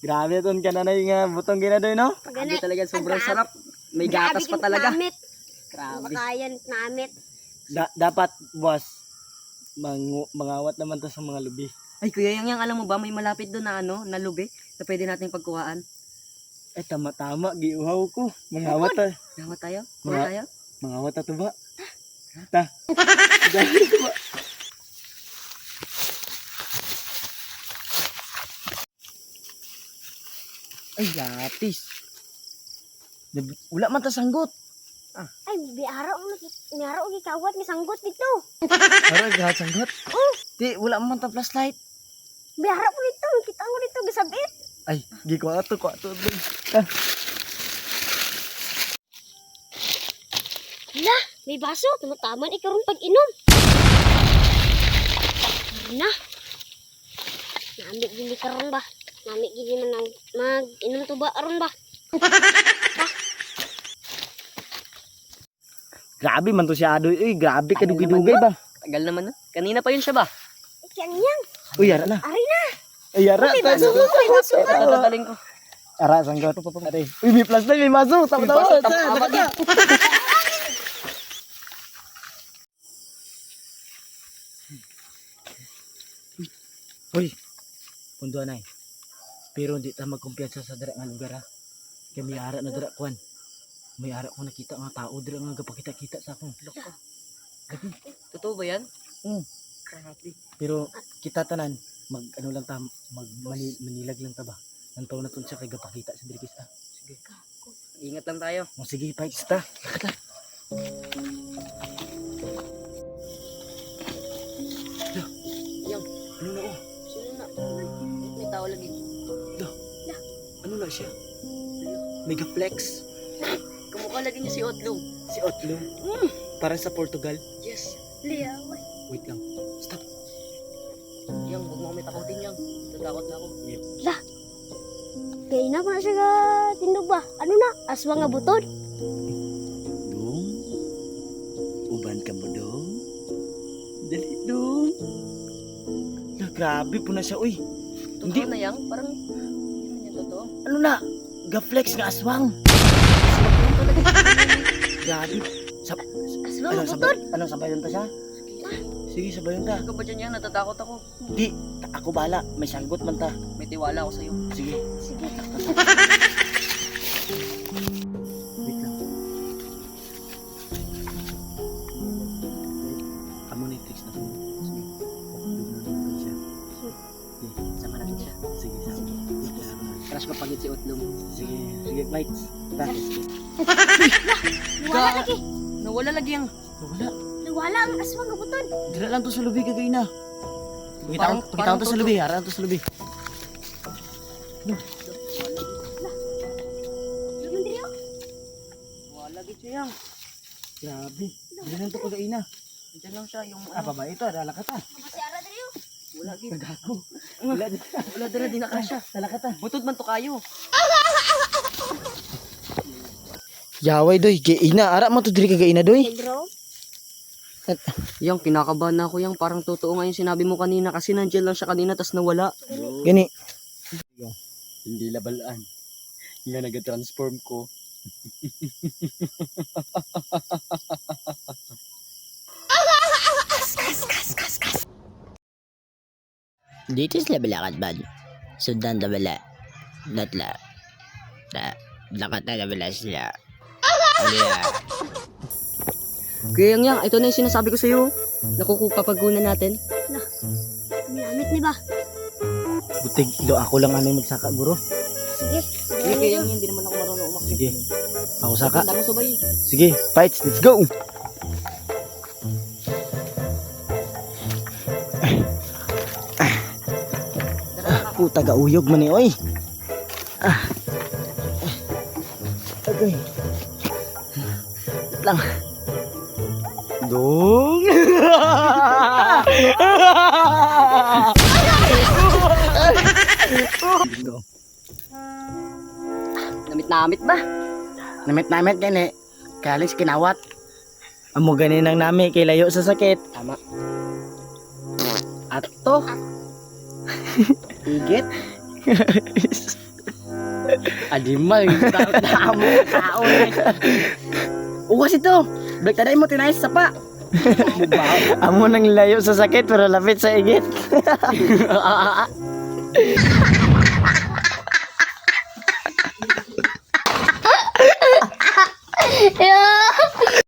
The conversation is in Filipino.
Grabe ton kananay nga butong ginadoy no. Grabe talaga, sobrang sarap. May gatas pa talaga. Grabe. Makayan namit. Dapat boss mangawat naman to sa mga lubi. Ay, Kuya Yang, alam mo ba, may malapit doon na ano, na lubi na pwede nating pagkuhaan. Eh tama giuhaw ko. Mangawat ta. Nawa tayo? Mga- Kuha tayo? Mangawat ta to ba? Ta. Ay, latis. Wala man ta sanggot. Ay, biara ko gikawat ni sanggot dito. Ara gahat sanggot. Di wala man ta flashlight. Biara ko dito, kita mo dito gisabit. Ay, gi ko ato. Hala, may baso, tumataman ikarong pag-inom. Na. Nami gini karon ba? Nami gini man mag-inom to ba aron ba? Grabe man to si Adoy. Uy, grabe ka dugay-dugay ba? Tagal naman na. Kanina pa yun siya ba? Yang. Uy, ara na. Ari na. Ay, ara. May baso mo, may baso mo. Tataling ko. Ara, sanggot. Ari. Uy, may flashlight, may maso. Tama. Uy, punduan ay. Pero hindi ta magkumpiyansa sa dira nga lugar ha. Kaya may ara na dira kuan. May ara ko nakita nga tao dira nga gapakita-kita sa akong. Loko. Gabi. Totoo ba yan? Grabe. Pero kita tanan ano lang ta manilag lang ta ba. Nantaw na tun siya kay gapakita sa dirigis ah. Sige. Ingat lang tayo. O sige, fights ta. Yang, Ano na oh? sino na? May tao lagi. Ano na siya? Mega flex. Kamukha lagi niya si Otlong. Si Otlo. Para sa Portugal. Yes. Liyaway. Wait lang. Stop. Yang, huwag mo kami takutin, Yang. Tatakot na ako. Kaya ina ko na siya ka tindog ba? Ano na? Aswa nga butod. Dong. Uban ka mo dong. Dali dong. Na, grabe po na siya. Uy. Totoo Hindi. na, Yang. Parang, hindi yan totoo. Ano na? Ga-flex nga aswang. Grabe. Aswa nga butod. Anong sabayon ta siya? Sige, sabayon ta. Ano ka ba dyan, Yang? Natatakot ako. Di, ako bala. May sanggot man ta. May tiwala ako sa'yo. Sige. Sige. Wait lang. Amo ni tricks na po. Sige. Doon siya. Sama natin siya. Sige, sige. Wait lang. Crush ko pagit si Otlong. Sige, sige, bites. Ta. Luwala lagi. Nawala lagi, Yang. Wala. Luwala ang aswa nga butod. Dila lang to sa lubi kagay na. Parang Pakita to sa lubi, haraan to sa lubi. Luman diri oh. Nawala lagi siya, Yang. Grabe. Dila lang to kagay na. Diyan lang siya, yung Ah, ba ito, dala ka ta. Kasi ara diri oh. Wala lagi. Gago. Wala dira, di na kasya. Dala ka ta. Butod man to kayo. Yaway doy, giina ara man to diri kagay na doy. Hey bro. Yang, kinakabahan na ako, Yang. Parang totoo nga yung sinabi mo kanina kasi nandiyan lang siya kanina tas nawala. Gani. Hindi labalaan. Nga nag-transform ko. Dito sila balakad ba? Sundan na bala. Natla. Lakat na bala sila. Aliyah. Kaya Yang, ito na yung sinasabi ko sa'yo. Nakukupapagunan natin. Minamit ni ba? Butig do ako lang ano magsaka guro. Sige. Kaya Yang, hindi naman ako marunong umakit. Sige. Ako saka. Tanda mo sabay. Sige, fights, let's go. Puta ga uyog man ni oy. Okay. Wait lang. Dong. Namit-namit ba? Namit gani. Kalis kinawat. Amo gani nang nami kay layo sa sakit. Tama. Ato. Igit. Adimal, tamo tao eh. Uwas ito. Balik taday mo tinayos sa pa. Amo nang layo sa sakit pero lapit sa igit.